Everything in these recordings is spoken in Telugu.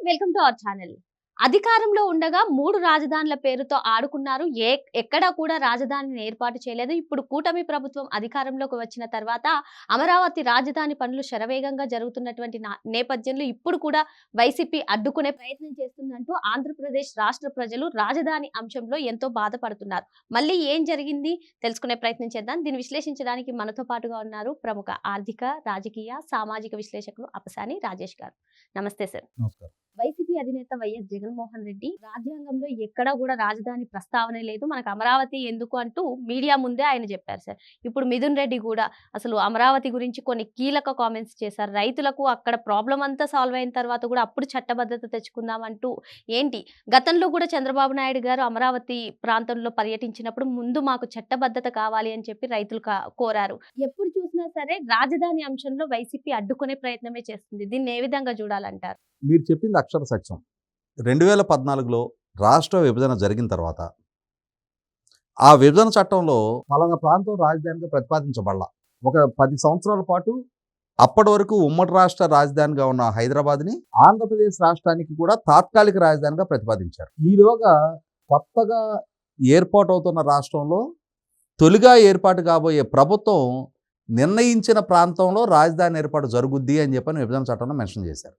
Welcome to our channel. అధికారంలో ఉండగా 3 రాజధానుల పేరుతో ఆడుకున్నారు. ఎక్కడా కూడా రాజధానిని ఏర్పాటు చేయలేదు. ఇప్పుడు కూటమి ప్రభుత్వం అధికారంలోకి వచ్చిన తర్వాత అమరావతి రాజధాని పనులు శరవేగంగా జరుగుతున్నటువంటి నేపథ్యంలో ఇప్పుడు కూడా వైసీపీ అడ్డుకునే ప్రయత్నం చేస్తుందంటూ ఆంధ్రప్రదేశ్ రాష్ట్ర ప్రజలు రాజధాని అంశంలో ఎంతో బాధపడుతున్నారు. మళ్ళీ ఏం జరిగింది తెలుసుకునే ప్రయత్నం చేద్దాం. దీన్ని విశ్లేషించడానికి మనతో పాటుగా ఉన్నారు ప్రముఖ ఆర్థిక, రాజకీయ, సామాజిక విశ్లేషకులు అప్పసాని రాజేష్ గారు. నమస్తే సార్. నమస్కారం. వైసీపీ అధినేత వైఎస్ జగన్మోహన్ రెడ్డి రాజ్యాంగంలో ఎక్కడా కూడా రాజధాని ప్రస్తావన లేదు, మనకు అమరావతి ఎందుకు అంటూ మీడియా ముందే ఆయన చెప్పారు సార్. ఇప్పుడు మిథున్ రెడ్డి కూడా అసలు అమరావతి గురించి కొన్ని కీలక కామెంట్స్ చేశారు. రైతులకు అక్కడ ప్రాబ్లం అంతా సాల్వ్ అయిన తర్వాత కూడా అప్పుడు చట్టబద్ధత తెచ్చుకుందామంటూ ఏంటి, గతంలో కూడా చంద్రబాబు నాయుడు గారు అమరావతి ప్రాంతంలో పర్యటించినప్పుడు ముందు మాకు చట్టబద్ధత కావాలి అని చెప్పి రైతులు కోరారు. ఎప్పుడు చూసినా సరే రాజధాని అంశంలో వైసీపీ అడ్డుకునే ప్రయత్నమే చేస్తుంది. దీన్ని ఏ విధంగా చూడాలంటారు? మీరు చెప్పింది అక్షర సత్యం. 2014లో రాష్ట్ర విభజన జరిగిన తర్వాత ఆ విభజన చట్టంలో పలానా ప్రాంతం రాజధానిగా ప్రతిపాదించబడాల. ఒక 10 సంవత్సరాల పాటు అప్పటి వరకు ఉమ్మడి రాష్ట్ర రాజధానిగా ఉన్న హైదరాబాద్ని ఆంధ్రప్రదేశ్ రాష్ట్రానికి కూడా తాత్కాలిక రాజధానిగా ప్రతిపాదించారు. ఈలోగా కొత్తగా ఏర్పాటు అవుతున్న రాష్ట్రంలో తొలిగా ఏర్పాటు కాబోయే ప్రభుత్వం నిర్ణయించిన ప్రాంతంలో రాజధాని ఏర్పాటు జరుగుద్ది అని చెప్పని విభజన చట్టంలో మెన్షన్ చేశారు.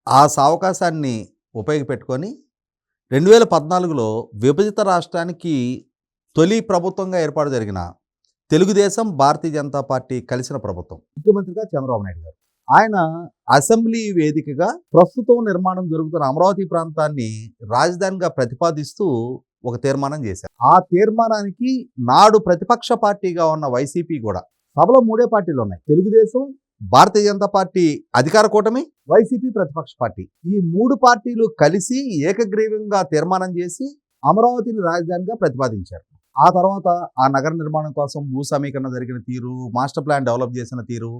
ఆ అవకాశాన్ని ఉపయోగపెట్టుకొని 2014లో విభజిత రాష్ట్రానికి తొలి ప్రభుత్వంగా ఏర్పాటు జరిగిన తెలుగుదేశం, భారతీయ జనతా పార్టీ కలిసిన ప్రభుత్వం, ముఖ్యమంత్రిగా చంద్రబాబు నాయుడు గారు, ఆయన అసెంబ్లీ వేదికగా ప్రస్తుతం నిర్మాణం జరుగుతున్న అమరావతి ప్రాంతాన్ని రాజధానిగా ప్రతిపాదిస్తూ ఒక తీర్మానం చేశారు. ఆ తీర్మానానికి నాడు ప్రతిపక్ష పార్టీగా ఉన్న వైసీపీ కూడా, సభలో 3 పార్టీలు ఉన్నాయి, తెలుగుదేశం, భారతీయ జనతా పార్టీ అధికార కూటమి, వైసీపీ ప్రతిపక్ష పార్టీ, ఈ 3 పార్టీలు కలిసి ఏకగ్రీవంగా తీర్మానం చేసి అమరావతిని రాజధానిగా ప్రతిపాదించారు. ఆ తర్వాత ఆ నగర నిర్మాణం కోసం భూ సమీకరణ జరిగిన తీరు, మాస్టర్ ప్లాన్ డెవలప్ చేసిన తీరు,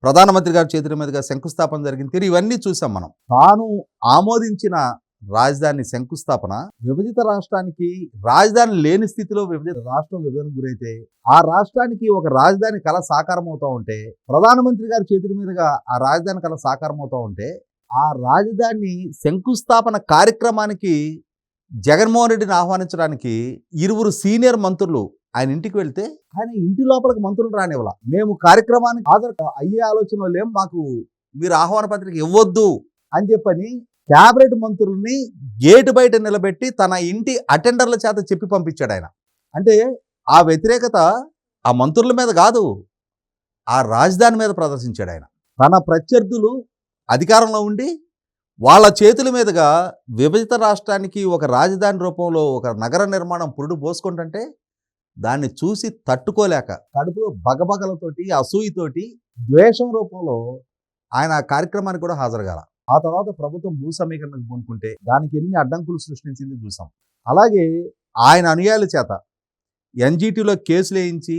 ప్రధానమంత్రి గారి చేతుల మీదుగా శంకుస్థాపన జరిగిన తీరు, ఇవన్నీ చూసాం మనం. తాను ఆమోదించిన రాజధాని శంకుస్థాపన విభజిత రాష్ట్రానికి రాజధాని లేని స్థితిలో విభజిత రాష్ట్రం విభజనకు గురైతే ఆ రాష్ట్రానికి ఒక రాజధాని కళ సాకారం అవుతూ ఉంటే, ప్రధానమంత్రి గారి చేతుల మీదుగా ఆ రాజధాని కళ సాకారం అవుతూ ఉంటే, ఆ రాజధాని శంకుస్థాపన కార్యక్రమానికి జగన్మోహన్ రెడ్డిని ఆహ్వానించడానికి 2 సీనియర్ మంత్రులు ఆయన ఇంటికి వెళ్తే ఆయన ఇంటి లోపలికి మంత్రులు రానివ్వాల. మేము కార్యక్రమానికి హాజరు అయ్యే ఆలోచన లేం, మాకు మీరు ఆహ్వాన పత్రిక ఇవ్వద్దు అని చెప్పని క్యాబినెట్ మంత్రుల్ని గేటు బయట నిలబెట్టి తన ఇంటి అటెండర్ల చేత చెప్పి పంపించాడు ఆయన. అంటే ఆ వ్యతిరేకత ఆ మంత్రుల మీద కాదు, ఆ రాజధాని మీద ప్రదర్శించాడు ఆయన. తన ప్రత్యర్థులు అధికారంలో ఉండి వాళ్ళ చేతుల మీదుగా విభజిత రాష్ట్రానికి ఒక రాజధాని రూపంలో ఒక నగర నిర్మాణం పురుడు పోసుకుంటుంటే దాన్ని చూసి తట్టుకోలేక కడుపులో బగబగలతోటి, అసూయతోటి, ద్వేషం రూపంలో ఆయన ఆ కార్యక్రమానికి కూడా హాజరుగాల. ఆ తర్వాత ప్రభుత్వం భూ సమీకరణకు పూనుకుంటే దానికి ఎన్ని అడ్డంకులు సృష్టించింది చూసాం. అలాగే ఆయన అనుయాయుల చేత ఎన్జీటీలో కేసులు వేయించి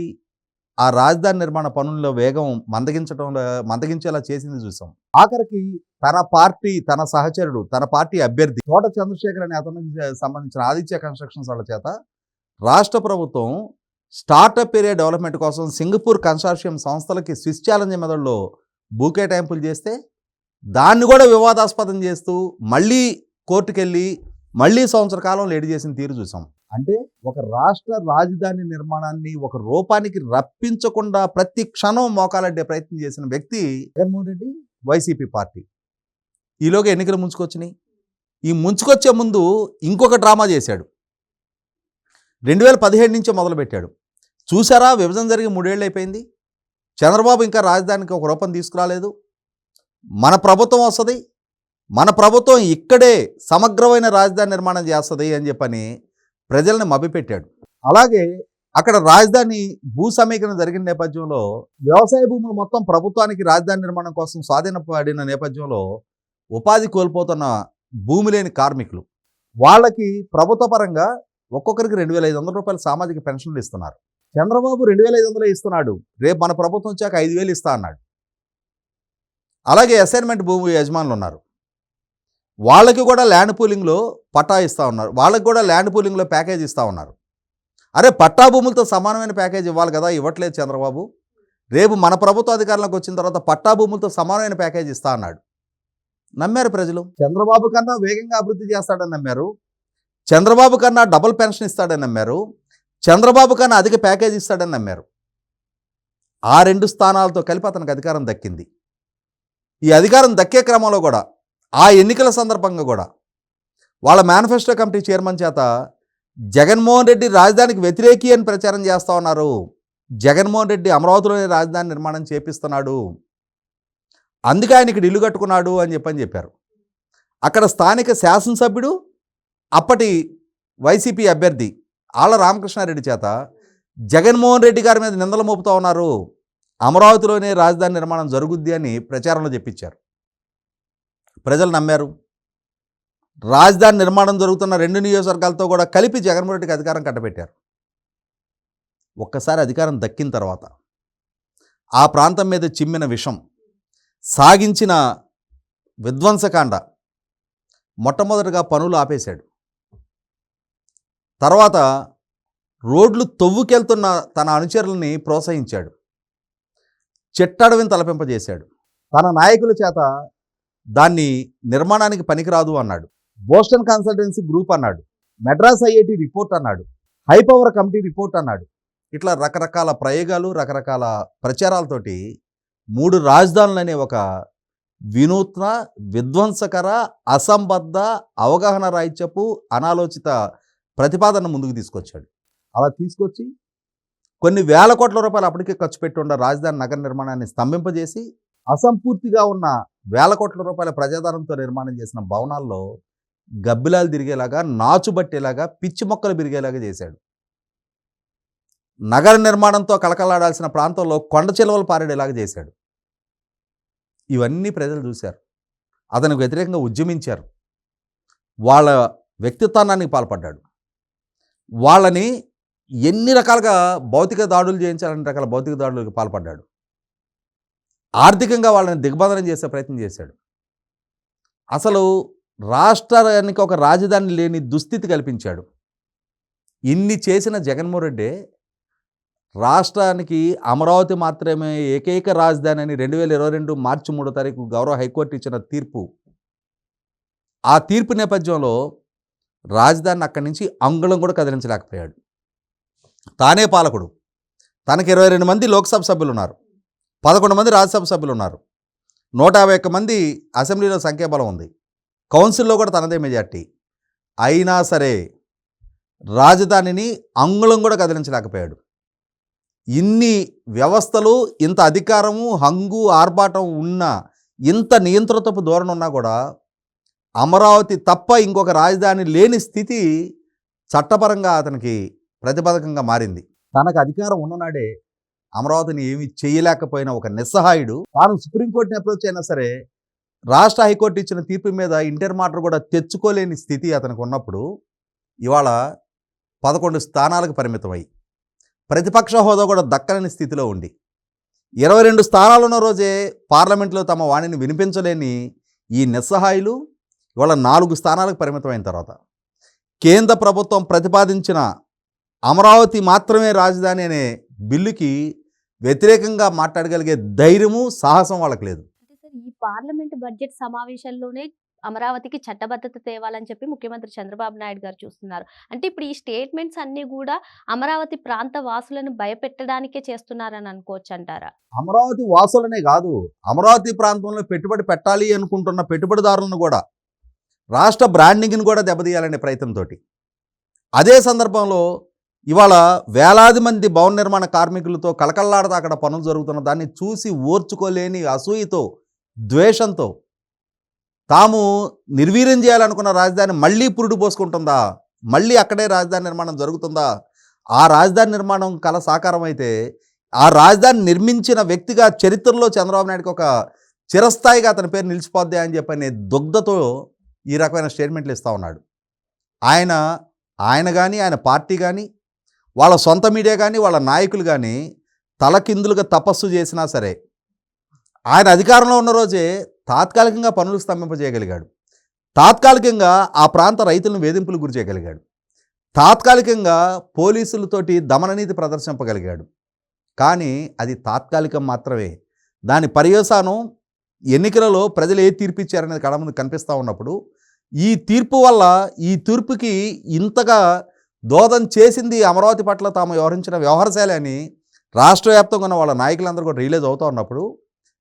ఆ రాజధాని నిర్మాణ పనుల్లో వేగం మందగించేలా చేసింది చూసాం. ఆఖరికి తన పార్టీ, తన సహచరుడు, తన పార్టీ అభ్యర్థి తోట చంద్రశేఖర్ అనే అతనికి సంబంధించిన ఆదిత్య కన్స్ట్రక్షన్స్ వాళ్ళ చేత రాష్ట్ర ప్రభుత్వం స్టార్టప్ ఏరియా డెవలప్మెంట్ కోసం సింగపూర్ కన్సార్షియం సంస్థలకి స్విస్ ఛాలెంజ్ మెథడ్లో భూ కేటాయింపులు చేస్తే దాన్ని కూడా వివాదాస్పదం చేస్తూ మళ్ళీ కోర్టుకెళ్ళి మళ్ళీ సంవత్సర కాలం లేట్ చేసిన తీరు చూసాం. అంటే ఒక రాష్ట్ర రాజధాని నిర్మాణాన్ని ఒక రూపానికి రప్పించకుండా ప్రతి క్షణం మోకాలడ్డే ప్రయత్నం చేసిన వ్యక్తి జగన్మోహన్ రెడ్డి, వైసీపీ పార్టీ. ఈలోగా ఎన్నికలు ముంచుకొచ్చినాయి. ఈ ముంచుకొచ్చే ముందు ఇంకొక డ్రామా చేశాడు. 2017 నుంచే మొదలుపెట్టాడు. చూసారా, విభజన జరిగి 3 ఏళ్ళు అయిపోయింది, చంద్రబాబు ఇంకా రాజధానికి ఒక రూపం తీసుకురాలేదు, మన ప్రభుత్వం వస్తుంది, మన ప్రభుత్వం ఇక్కడే సమగ్రమైన రాజధాని నిర్మాణం చేస్తుంది అని చెప్పని ప్రజల్ని మభ్యపెట్టాడు. అలాగే అక్కడ రాజధాని భూ సమీకరణ జరిగిన నేపథ్యంలో వ్యవసాయ భూములు మొత్తం ప్రభుత్వానికి రాజధాని నిర్మాణం కోసం స్వాధీనపడిన నేపథ్యంలో ఉపాధి కోల్పోతున్న భూమి లేని కార్మికులు, వాళ్ళకి ప్రభుత్వ పరంగా ఒక్కొక్కరికి 2,500 రూపాయల సామాజిక పెన్షన్లు ఇస్తున్నారు. చంద్రబాబు 2,500 ఇస్తున్నాడు, రేపు మన ప్రభుత్వం వచ్చాక 5,000 ఇస్తా అన్నాడు. అలాగే అసైన్మెంట్ భూమి యజమానులు ఉన్నారు, వాళ్ళకి కూడా ల్యాండ్ పూలింగ్లో పట్టా ఇస్తూ ఉన్నారు, వాళ్ళకి కూడా ల్యాండ్ పూలింగ్లో ప్యాకేజ్ ఇస్తూ ఉన్నారు. అరే పట్టా భూములతో సమానమైన ప్యాకేజ్ ఇవ్వాలి కదా, ఇవ్వట్లేదు చంద్రబాబు. రేపు మన ప్రభుత్వ అధికారంలోకి వచ్చిన తర్వాత పట్టా భూములతో సమానమైన ప్యాకేజ్ ఇస్తా అన్నాడు. నమ్మారు ప్రజలు. చంద్రబాబు కన్నా వేగంగా అభివృద్ధి చేస్తాడని నమ్మారు. చంద్రబాబు కన్నా డబుల్ పెన్షన్ ఇస్తాడని నమ్మారు. చంద్రబాబు కన్నా అధిక ప్యాకేజ్ ఇస్తాడని నమ్మారు. ఆ 2 స్థానాలతో కలిపి అతనికి అధికారం దక్కింది. ఈ అధికారం దక్కే క్రమంలో కూడా ఆ ఎన్నికల సందర్భంగా కూడా వాళ్ళ మేనిఫెస్టో కమిటీ చైర్మన్ చేత జగన్మోహన్ రెడ్డి రాజధానికి వ్యతిరేకి అని ప్రచారం చేస్తూ ఉన్నారు. జగన్మోహన్ రెడ్డి అమరావతిలోనే రాజధాని నిర్మాణం చేపిస్తున్నాడు, అందుకే ఆయన ఇక్కడ ఇల్లు కట్టుకున్నాడు అని చెప్పారు. అక్కడ స్థానిక శాసనసభ్యుడు అప్పటి వైసీపీ అభ్యర్థి ఆళ్ల రామకృష్ణారెడ్డి చేత జగన్మోహన్ రెడ్డి గారి మీద నిందలు మోపుతూ ఉన్నారు. అమరావతిలోనే రాజధాని నిర్మాణం జరుగుద్ది అని ప్రచారంలో చెప్పించారు. ప్రజలు నమ్మారు. రాజధాని నిర్మాణం జరుగుతున్న 2 నియోజకవర్గాలతో కూడా కలిపి జగన్మోహన్ రెడ్డికి అధికారం కట్టబెట్టారు. ఒక్కసారి అధికారం దక్కిన తర్వాత ఆ ప్రాంతం మీద చిమ్మిన విషం, సాగించిన విధ్వంసకాండ, మొట్టమొదటిగా పనులు ఆపేశాడు. తర్వాత రోడ్లు తవ్వుకెళ్తున్న తన అనుచరులని ప్రోత్సహించాడు. చెట్టడవిని తలపింపజేశాడు. తన నాయకుల చేత దాన్ని నిర్మాణానికి పనికిరాదు అన్నాడు. బోస్టన్ కన్సల్టెన్సీ గ్రూప్ అన్నాడు. మెడ్రాస్ ఐఐటి రిపోర్ట్ అన్నాడు. హైపవర్ కమిటీ రిపోర్ట్ అన్నాడు. ఇట్లా రకరకాల ప్రయోగాలు, రకరకాల ప్రచారాలతోటి 3 రాజధానులనే ఒక వినూత్న, విధ్వంసకర, అసంబద్ధ, అవగాహన రాహిత్యపు, అనాలోచిత ప్రతిపాదన ముందుకు తీసుకొచ్చాడు. అలా తీసుకొచ్చి కొన్ని వేల కోట్ల రూపాయలు అప్పటికే ఖర్చు పెట్టి ఉన్న రాజధాని నగర నిర్మాణాన్ని స్తంభింపజేసి అసంపూర్తిగా ఉన్న వేల కోట్ల రూపాయల ప్రజాధనంతో నిర్మాణం చేసిన భవనాల్లో గబ్బిలాలు తిరిగేలాగా, నాచుబట్టేలాగా, పిచ్చి మొక్కలు బిరిగేలాగా చేశాడు. నగర నిర్మాణంతో కలకలాడాల్సిన ప్రాంతంలో కొండ చిలువలు పారేలాగా చేశాడు. ఇవన్నీ ప్రజలు చూశారు. అతనికి వ్యతిరేకంగా ఉద్యమించారు. వాళ్ళ వ్యక్తిత్వానికి పాల్పడ్డాడు. వాళ్ళని ఎన్ని రకాలుగా భౌతిక దాడులు చేయించాలని రకాల భౌతిక దాడులకు పాల్పడ్డాడు. ఆర్థికంగా వాళ్ళని దిగ్బంధనం చేసే ప్రయత్నం చేశాడు. అసలు రాష్ట్రానికి ఒక రాజధాని లేని దుస్థితి కల్పించాడు. ఇన్ని చేసిన జగన్మోహన్ రెడ్డి రాష్ట్రానికి అమరావతి మాత్రమే ఏకైక రాజధాని అని 2022 మార్చి 3వ తారీఖు గౌరవ హైకోర్టు ఇచ్చిన తీర్పు. ఆ తీర్పు నేపథ్యంలో రాజధానిని అక్కడి నుంచి అంగుళం కూడా కదిలించలేకపోయాడు. తానే పాలకుడు. తనకి 22 మంది లోక్సభ సభ్యులు ఉన్నారు, 11 మంది రాజ్యసభ సభ్యులు ఉన్నారు, 151 మంది అసెంబ్లీలో సంఖ్యాబలం ఉంది, కౌన్సిల్లో కూడా తనదే మెజార్టీ. అయినా సరే రాజధానిని అంగుళం కూడా కదిలించలేకపోయాడు. ఇన్ని వ్యవస్థలు, ఇంత అధికారము, హంగు, ఆర్భాటం ఉన్న, ఇంత నియంత్రితపు ధోరణి ఉన్నా కూడా అమరావతి తప్ప ఇంకొక రాజధాని లేని స్థితి చట్టపరంగా అతనికి ప్రతిపాదకంగా మారింది. తనకు అధికారం ఉన్ననాడే అమరావతిని ఏమీ చేయలేకపోయిన ఒక నిస్సహాయుడు తాను సుప్రీంకోర్టుని అప్రోచ్ అయినా సరే రాష్ట్ర హైకోర్టు ఇచ్చిన తీర్పు మీద ఇంటర్మాటర్ కూడా తెచ్చుకోలేని స్థితి అతనికి ఉన్నప్పుడు ఇవాళ 11 స్థానాలకు పరిమితమై ప్రతిపక్ష హోదా కూడా దక్కలేని స్థితిలో ఉండి 22 స్థానాలు ఉన్న రోజే పార్లమెంట్లో తమ వాణిని వినిపించలేని ఈ నిస్సహాయులు ఇవాళ 4 స్థానాలకు పరిమితమైన తర్వాత కేంద్ర ప్రభుత్వం ప్రతిపాదించిన అమరావతి మాత్రమే రాజధాని అనే బిల్లుకి వ్యతిరేకంగా మాట్లాడగలిగే ధైర్యము, సాహసం వాళ్ళకి లేదు. అంటే సార్, ఈ పార్లమెంట్ బడ్జెట్ సమావేశాల్లోనే అమరావతికి చట్టబద్ధత తేవాలని చెప్పి ముఖ్యమంత్రి చంద్రబాబు నాయుడు గారు చూస్తున్నారు. అంటే ఇప్పుడు ఈ స్టేట్మెంట్స్ అన్నీ కూడా అమరావతి ప్రాంత వాసులను భయపెట్టడానికే చేస్తున్నారని అనుకోవచ్చు అంటారా? అమరావతి వాసులనే కాదు, అమరావతి ప్రాంతంలో పెట్టుబడి పెట్టాలి అనుకుంటున్న పెట్టుబడిదారులను కూడా, రాష్ట్ర బ్రాండింగ్ని కూడా దెబ్బతీయాలనే ప్రయత్నంతో అదే సందర్భంలో ఇవాళ వేలాది మంది భవన నిర్మాణ కార్మికులతో కలకల్లాడుతూ అక్కడ పనులు జరుగుతున్న దాన్ని చూసి ఓర్చుకోలేని అసూయతో, ద్వేషంతో తాము నిర్వీర్యం చేయాలనుకున్న రాజధాని మళ్ళీ పురుడు పోసుకుంటుందా, మళ్ళీ అక్కడే రాజధాని నిర్మాణం జరుగుతుందా, ఆ రాజధాని నిర్మాణం కల సాకారం అయితే ఆ రాజధాని నిర్మించిన వ్యక్తిగా చరిత్రలో చంద్రబాబు నాయుడుకి ఒక చిరస్థాయిగా అతని పేరు నిలిచిపోద్ది అని చెప్పనే దుగ్ధతో ఈ రకమైన స్టేట్మెంట్లు ఇస్తూ ఉన్నాడు. ఆయన కానీ, ఆయన పార్టీ కానీ, వాళ్ళ సొంత మీడియా కానీ, వాళ్ళ నాయకులు కానీ తలకిందులుగా తపస్సు చేసినా సరే ఆయన అధికారంలో ఉన్న రోజే తాత్కాలికంగా పనులు స్తంభింపజేయగలిగాడు. తాత్కాలికంగా ఆ ప్రాంత రైతులను వేధింపులు గురి చేయగలిగాడు. తాత్కాలికంగా పోలీసులతోటి దమననీతి ప్రదర్శింపగలిగాడు. కానీ అది తాత్కాలికం మాత్రమే. దాని పర్యవసానం ఎన్నికలలో ప్రజలు ఏ తీర్పు ఇచ్చారనేది కళ్ళ ముందు కనిపిస్తూ ఉన్నప్పుడు ఈ తీర్పు వల్ల ఈ తీర్పుకి ఇంతగా దోదం చేసింది అమరావతి పట్ల తాము వ్యవహరించిన వ్యవహారశైలి అని రాష్ట్ర వ్యాప్తంగా ఉన్న వాళ్ళ నాయకులందరూ కూడా రిలీజ్ అవుతూ ఉన్నప్పుడు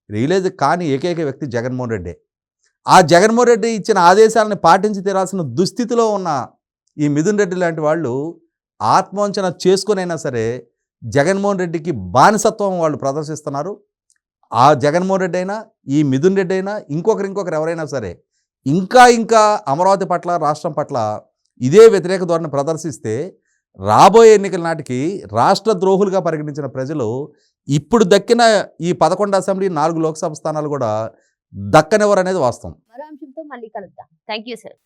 రిలీజ్ కాని ఏకైక వ్యక్తి జగన్మోహన్ రెడ్డి. ఆ జగన్మోహన్ రెడ్డి ఇచ్చిన ఆదేశాలను పాటించి తీరాల్సిన దుస్థితిలో ఉన్న ఈ మిథున్ రెడ్డి లాంటి వాళ్ళు ఆత్మవంచన చేసుకునైనా సరే జగన్మోహన్ రెడ్డికి బానిసత్వం వాళ్ళు ప్రదర్శిస్తున్నారు. ఆ జగన్మోహన్ రెడ్డి అయినా ఈ మిథున్ రెడ్డి అయినా ఇంకొకరు ఎవరైనా సరే ఇంకా అమరావతి పట్ల రాష్ట్రం పట్ల ఇదే వ్యతిరేక ధోరణి ప్రదర్శిస్తే రాబోయే ఎన్నికల నాటికి రాష్ట్ర ద్రోహులుగా పరిగణించిన ప్రజలు ఇప్పుడు దక్కిన ఈ 11 అసెంబ్లీ 4 లోక్సభ స్థానాలు కూడా దక్కనివ్వరనేది వాస్తవం. మరో అంశంతో మళ్ళీ కలుద్దాం. Thank you sir.